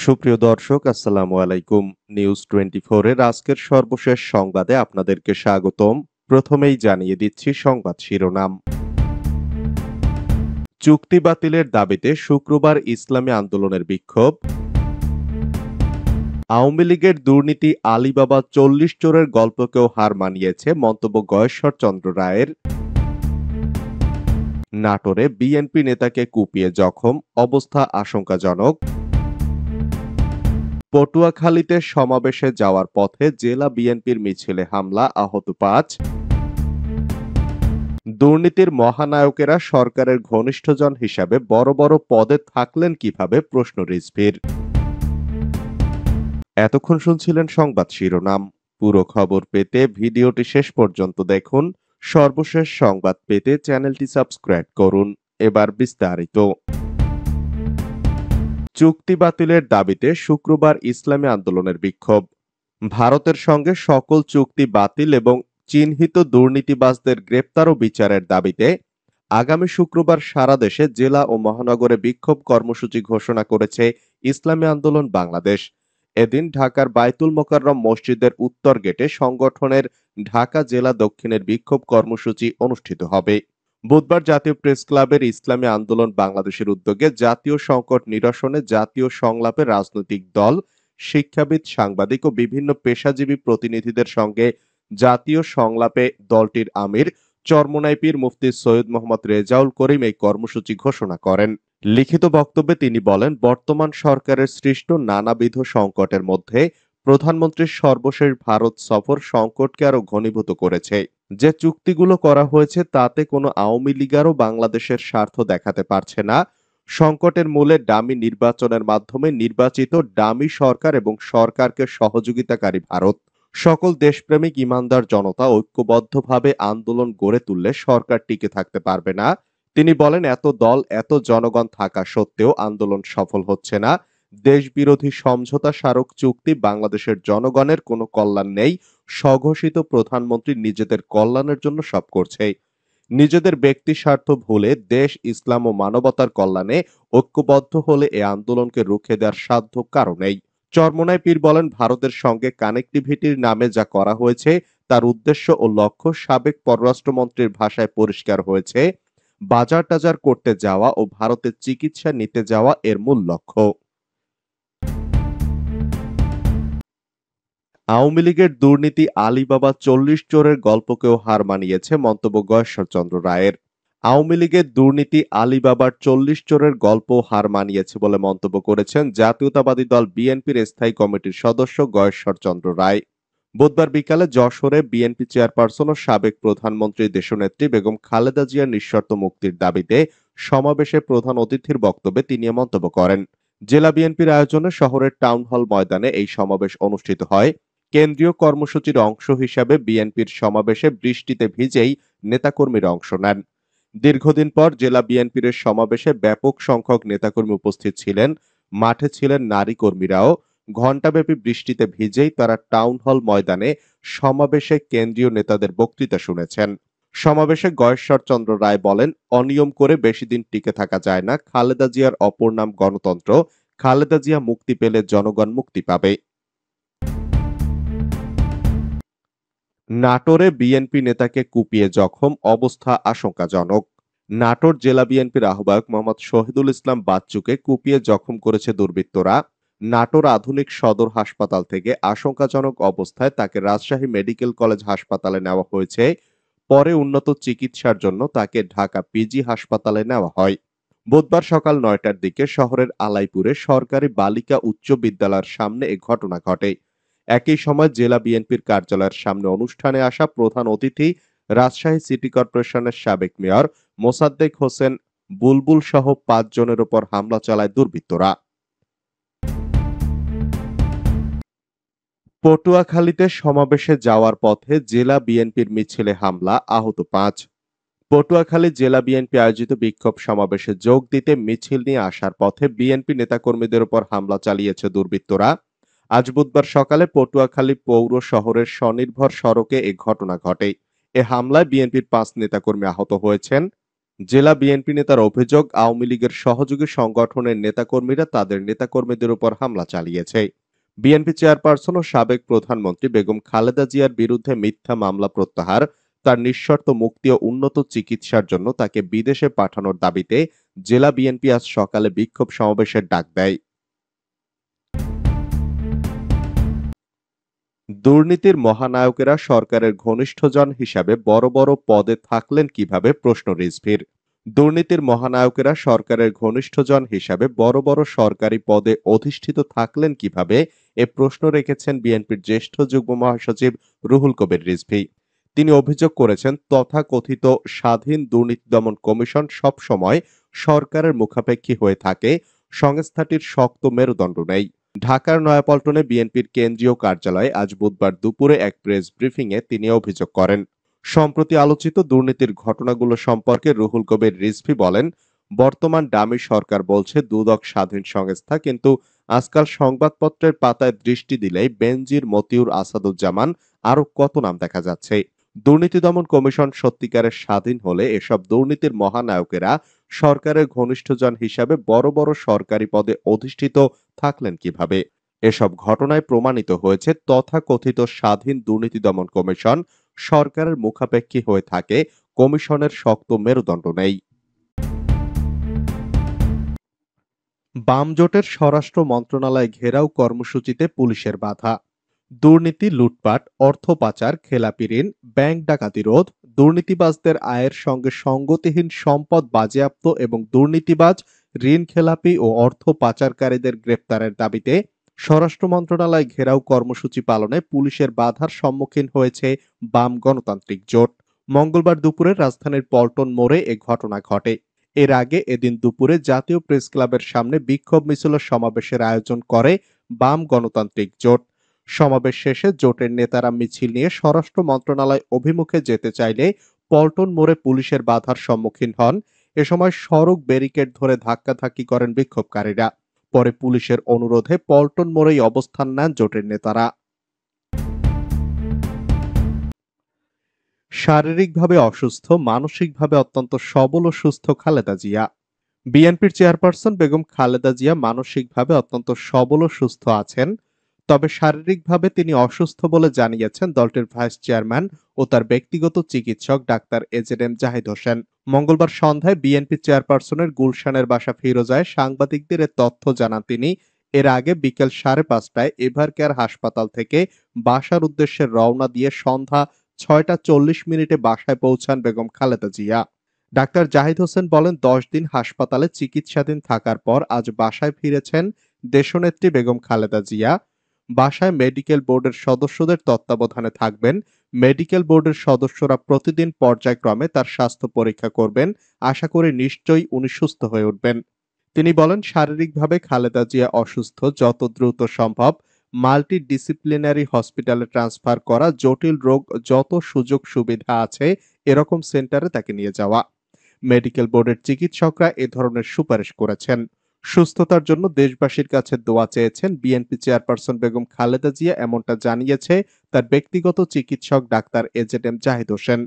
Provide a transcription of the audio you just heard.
সুপ্রিয় দর্শক, আসসালামু আলাইকুম। নিউজ 24 এর আজকের সর্বশেষ সংবাদে আপনাদেরকে স্বাগতম। প্রথমেই জানিয়ে দিচ্ছি সংবাদ শিরোনাম। চুক্তি বাতিলের দাবিতে শুক্রবার ইসলামী আন্দোলনের বিক্ষোভ। আওয়ামী লীগের দুর্নীতি আলিবাবা ৪০ চোরের গল্পকেও হার মানিয়েছে মন্তব্য গয়েশ্বর চন্দ্র রায়ের। নাটোরে বিএনপি নেতাকে কুপিয়ে জখম, অবস্থা আশঙ্কাজনক। পটুয়াখালীতে সমাবেশে যাওয়ার পথে জেলা বিএনপির মিছিলে হামলা, আহত ৫। দুর্নীতির মহানায়কেরা সরকারের ঘনিষ্ঠজন হিসাবে বড় বড় পদে থাকলেন কিভাবে, প্রশ্ন রিজভির। এতক্ষণ শুনছিলেন সংবাদ শিরোনাম। পুরো খবর পেতে ভিডিওটি শেষ পর্যন্ত দেখুন। সর্বশেষ সংবাদ পেতে চ্যানেলটি সাবস্ক্রাইব করুন। এবার বিস্তারিত। চুক্তি বাতিলের দাবিতে শুক্রবার ইসলামী আন্দোলনের বিক্ষোভ। ভারতের সঙ্গে সকল চুক্তি বাতিল এবং চিহ্নিত দুর্নীতিবাজদের গ্রেপ্তার ও বিচারের দাবিতে আগামী শুক্রবার সারা দেশে জেলা ও মহানগরে বিক্ষোভ কর্মসূচি ঘোষণা করেছে ইসলামী আন্দোলন বাংলাদেশ। এদিন ঢাকার বায়তুল মোকাররম মসজিদের উত্তর গেটে সংগঠনের ঢাকা জেলা দক্ষিণের বিক্ষোভ কর্মসূচি অনুষ্ঠিত হবে। বুধবার জাতীয় প্রেস ক্লাবের ইসলামী আন্দোলন বাংলাদেশের উদ্যোগে জাতীয় সংকট নিরসনে জাতীয় সংলাপে রাজনৈতিক দল, শিক্ষাবিদ, সাংবাদিক ও বিভিন্ন পেশাজীবী প্রতিনিধিদের সঙ্গে জাতীয় সংলাপে দলটির আমির চরমোনাই পীর মুফতি সৈয়দ মোহাম্মদ রেজাউল করিম এই কর্মসূচি ঘোষণা করেন। লিখিত বক্তব্যে তিনি বলেন, বর্তমান সরকারের সৃষ্ট নানাবিধ সংকটের মধ্যে প্রধানমন্ত্রীর সর্বশেষ ভারত সফর সংকটকে আরো ঘনীভূত করেছে। যে চুক্তিগুলো করা হয়েছে তাতে কোনো আওয়ামী লীগারও বাংলাদেশের স্বার্থ দেখাতে পারছে না। সংকটের মূলে ডামি নির্বাচনের মাধ্যমে নির্বাচিত ডামি সরকার এবং সরকারকে সহযোগিতাকারী ভারত। সকল দেশপ্রেমিক ইমানদার জনতা ঐক্যবদ্ধভাবে আন্দোলন গড়ে তুললে সরকার টিকে থাকতে পারবে না। তিনি বলেন, এত দল এত জনগণ থাকা সত্ত্বেও আন্দোলন সফল হচ্ছে না। দেশবিরোধী সমঝোতা স্মারক চুক্তি বাংলাদেশের জনগণের কোনো কল্যাণ নেই। স্বঘোষিত প্রধানমন্ত্রী নিজেদের কল্যাণের জন্য সব করছে। নিজেদের ব্যক্তি স্বার্থ ভুলে দেশ, ইসলাম ও মানবতার কল্যাণে ঐক্যবদ্ধ হলে এ আন্দোলনকে রুখে দেওয়ার সাধ্য কারো নেই। চরমোনাই পীর বলেন, ভারতের সঙ্গে কানেক্টিভিটির নামে যা করা হয়েছে তার উদ্দেশ্য ও লক্ষ্য সাবেক পররাষ্ট্রমন্ত্রীর ভাষায় পরিষ্কার হয়েছে। বাজার টাজার করতে যাওয়া ও ভারতের চিকিৎসা নিতে যাওয়া এর মূল লক্ষ্য। আওয়ামী লীগের দুর্নীতি আলিবাবা ৪০ চোরের গল্পকেও হার মানিয়েছে মন্তব্য গয়েশ্বর চন্দ্র রায়ের। আওয়ামী লীগের দুর্নীতি আলিবাবার ৪০ চোরের গল্প হার মানিয়েছে বলে মন্তব্য করেছেন জাতীয়তাবাদী দল বিএনপির স্থায়ী কমিটির সদস্য গয়েশ্বর চন্দ্র রায়। বুধবার বিকালে যশোরে বিএনপি চেয়ারপারসন ও সাবেক প্রধানমন্ত্রী দেশনেত্রী বেগম খালেদা জিয়ার নিঃশর্ত মুক্তির দাবিতে সমাবেশে প্রধান অতিথির বক্তব্যে তিনি এ মন্তব্য করেন। জেলা বিএনপির আয়োজনে শহরের টাউন হল ময়দানে এই সমাবেশ অনুষ্ঠিত হয়। কেন্দ্রীয় কর্মসূচির অংশ হিসাবে বিএনপির সমাবেশে বৃষ্টিতে ভিজেই নেতাকর্মীরা অংশ নেন। দীর্ঘদিন পর জেলা বিএনপির সমাবেশে ব্যাপক সংখ্যক নেতাকর্মী উপস্থিত ছিলেন। মাঠে ছিলেন নারী কর্মীরাও। ঘণ্টাব্যাপী বৃষ্টিতে ভিজেই তারা টাউন হল ময়দানে সমাবেশে কেন্দ্রীয় নেতাদের বক্তৃতা শুনেছেন। সমাবেশে গয়েশ্বর চন্দ্র রায় বলেন, অনিয়ম করে বেশি দিন টিকে থাকা যায় না। খালেদা জিয়ার অপর নাম গণতন্ত্র। খালেদা জিয়া মুক্তি পেলে জনগণ মুক্তি পাবে। নাটোরে বিএনপি নেতাকে কুপিয়ে জখম, অবস্থা আশঙ্কাজনক। নাটোর জেলা বিএনপির আহ্বায়ক মোহাম্মদ শহীদুল ইসলাম বাচ্চুকে কুপিয়ে জখম করেছে দুর্বৃত্তরা। নাটোর আধুনিক সদর হাসপাতাল থেকে আশঙ্কাজনক অবস্থায় তাকে রাজশাহী মেডিকেল কলেজ হাসপাতালে নেওয়া হয়েছে। পরে উন্নত চিকিৎসার জন্য তাকে ঢাকা পিজি হাসপাতালে নেওয়া হয়। বুধবার সকাল ৯টার দিকে শহরের আলাইপুরে সরকারি বালিকা উচ্চ বিদ্যালয়ের সামনে এ ঘটনা ঘটে। একই সময় জেলা বিএনপির কার্যালয়ের সামনে অনুষ্ঠানে আসা প্রধান অতিথি রাজশাহী সিটি কর্পোরেশনের সাবেক মেয়র মোসাদ্দেক হোসেন বুলবুল সহ ৫ জনের উপর হামলা চালায় দুর্বৃত্তরা। পটুয়াখালীতে সমাবেশে যাওয়ার পথে জেলা বিএনপির মিছিলে হামলা, আহত ৫। পটুয়াখালী জেলা বিএনপি আয়োজিত বিক্ষোভ সমাবেশে যোগ দিতে মিছিল নিয়ে আসার পথে বিএনপি নেতাকর্মীদের উপর হামলা চালিয়েছে দুর্বৃত্তরা। আজ বুধবার সকালে পটুয়াখালী পৌর শহরের স্বনির্ভর সড়কে এ ঘটনা ঘটে। এ হামলায় বিএনপির ৫ নেতাকর্মী আহত হয়েছেন। জেলা বিএনপি নেতার অভিযোগ, আওয়ামী লীগের সহযোগী সংগঠনের নেতাকর্মীরা তাদের নেতাকর্মীদের উপর হামলা চালিয়েছে। বিএনপি চেয়ারপারসন ও সাবেক প্রধানমন্ত্রী বেগম খালেদা জিয়ার বিরুদ্ধে মিথ্যা মামলা প্রত্যাহার, তার নিঃশর্ত মুক্তি ও উন্নত চিকিৎসার জন্য তাকে বিদেশে পাঠানোর দাবিতে জেলা বিএনপি আজ সকালে বিক্ষোভ সমাবেশের ডাক দেয়। দুর্নীতির মহানায়কেরা সরকারের ঘনিষ্ঠজন হিসাবে বড় বড় পদে থাকলেন কিভাবে, প্রশ্ন রিজভির। দুর্নীতির মহানায়কেরা সরকারের ঘনিষ্ঠজন হিসাবে বড় বড় সরকারি পদে অধিষ্ঠিত থাকলেন কিভাবে, এ প্রশ্ন রেখেছেন বিএনপির জ্যেষ্ঠ যুগ্ম মহাসচিব রুহুল কবির রিজভী। তিনি অভিযোগ করেছেন, তথাকথিত স্বাধীন দুর্নীতি দমন কমিশন সব সময় সরকারের মুখাপেক্ষী হয়ে থাকে, সংস্থাটির শক্ত মেরুদণ্ড নেই। ঢাকার নয়াপল্টনে বিএনপির কেন্দ্রীয় কার্যালয়ে আজ বুধবার দুপুরে এক প্রেস ব্রিফিংয়ে তিনি অভিযোগ করেন। সম্প্রতি আলোচিত দুর্নীতির ঘটনাগুলো সম্পর্কে রুহুল কবির রিজভী বলেন, বর্তমান ডামি সরকার বলছে দুদক স্বাধীন সংস্থা, কিন্তু আজকাল সংবাদপত্রের পাতায় দৃষ্টি দিলেই বেনজির, মতিউর, আসাদুজ্জামান আরো কত নাম দেখা যাচ্ছে। দুর্নীতি দমন কমিশন সত্যিকারের স্বাধীন হলে এসব দুর্নীতির মহানায়কেরা সরকারের ঘনিষ্ঠজন হিসাবে বড় বড় সরকারি পদে অধিষ্ঠিত থাকলেন কিভাবে? এসব ঘটনায় প্রমাণিত হয়েছে, তথাকথিত স্বাধীন দুর্নীতি দমন কমিশন সরকারের মুখাপেক্ষী হয়ে থাকে, কমিশনের শক্ত মেরুদণ্ড নেই। বাম জোটের স্বরাষ্ট্র মন্ত্রণালয় ঘেরাও কর্মসূচিতে পুলিশের বাধা। দুর্নীতি, লুটপাট, অর্থ পাচার, খেলাপি ঋণ, ব্যাংক ডাকাতি রোধ, দুর্নীতিবাজদের আয়ের সঙ্গে সঙ্গতিহীন সম্পদ বাজেয়াপ্ত এবং দুর্নীতিবাজ, ঋণ খেলাপি ও অর্থ পাচারকারীদের গ্রেপ্তারের দাবিতে স্বরাষ্ট্র মন্ত্রণালয় ঘেরাও কর্মসূচি পালনে পুলিশের বাধার সম্মুখীন হয়েছে বাম গণতান্ত্রিক জোট। মঙ্গলবার দুপুরে রাজধানীর পল্টন মোড়ে এ ঘটনা ঘটে। এর আগে এদিন দুপুরে জাতীয় প্রেস ক্লাবের সামনে বিক্ষোভ মিছিল ও সমাবেশের আয়োজন করে বাম গণতান্ত্রিক জোট। সমাবেশ শেষে জোটের নেতারা মিছিল নিয়ে স্বরাষ্ট্র মন্ত্রণালয় অভিমুখে যেতে চাইলে পল্টন মোড়ে পুলিশের বাধার সম্মুখীন হন। এ সময় সড়ক ব্যারিকেড ধরে ধাক্কাধাক্কি করেন বিক্ষোভকারীরা। পরে পুলিশের অনুরোধে পল্টন মোড়েই অবস্থান নেন জোটের নেতারা। শারীরিকভাবে অসুস্থ, মানসিকভাবে অত্যন্ত সবল ও সুস্থ খালেদা জিয়া। বিএনপির চেয়ারপারসন বেগম খালেদা জিয়া মানসিকভাবে অত্যন্ত সবল ও সুস্থ আছেন, তবে শারীরিকভাবে তিনি অসুস্থ বলে জানিয়েছেন দলটির ভাইস চেয়ারম্যান ও তার ব্যক্তিগত চিকিৎসক ডাক্তার এজেডএম জাহিদ হোসেন। মঙ্গলবার সন্ধ্যায় বিএনপি চেয়ারপারসনের গুলশানের বাসা ফিরোজায় সাংবাদিকদের এ তথ্য জানান তিনি। এর আগে বিকেল 5:30টায় এভারকেয়ার হাসপাতাল থেকে বাসার উদ্দেশ্যে রওনা দিয়ে সন্ধ্যা 6টা 40 মিনিটে বাসায় পৌঁছান বেগম খালেদা জিয়া। ডাক্তার জাহিদ হোসেন বলেন, 10 দিন হাসপাতালে চিকিৎসাধীন থাকার পর আজ বাসায় ফিরেছেন দেশনেত্রী বেগম খালেদা জিয়া। বাসায় মেডিকেল বোর্ডের সদস্যদের তত্ত্বাবধানে থাকবেন। মেডিকেল বোর্ডের সদস্যরা প্রতিদিন পর্যায়ক্রমে তার স্বাস্থ্য পরীক্ষা করবেন। আশা করি নিশ্চয়ই উনি সুস্থ হয়ে উঠবেন। তিনি বলেন, শারীরিকভাবে খালেদা জিয়া অসুস্থ, যত দ্রুত সম্ভব মাল্টিডিসিপ্লিনারি হসপিটালে ট্রান্সফার করা, জটিল রোগ যত সুযোগ সুবিধা আছে এরকম সেন্টারে তাকে নিয়ে যাওয়া। মেডিকেল বোর্ডের চিকিৎসকরা এ ধরনের সুপারিশ করেছেন। সুস্থতার জন্য দেশবাসীর কাছে দোয়া চেয়েছেন বিএনপি চেয়ারপারসন বেগম খালেদা জিয়া, এমনটা জানিয়েছে তার ব্যক্তিগত চিকিৎসক ডাক্তার এজেডএম জাহিদ হোসেন।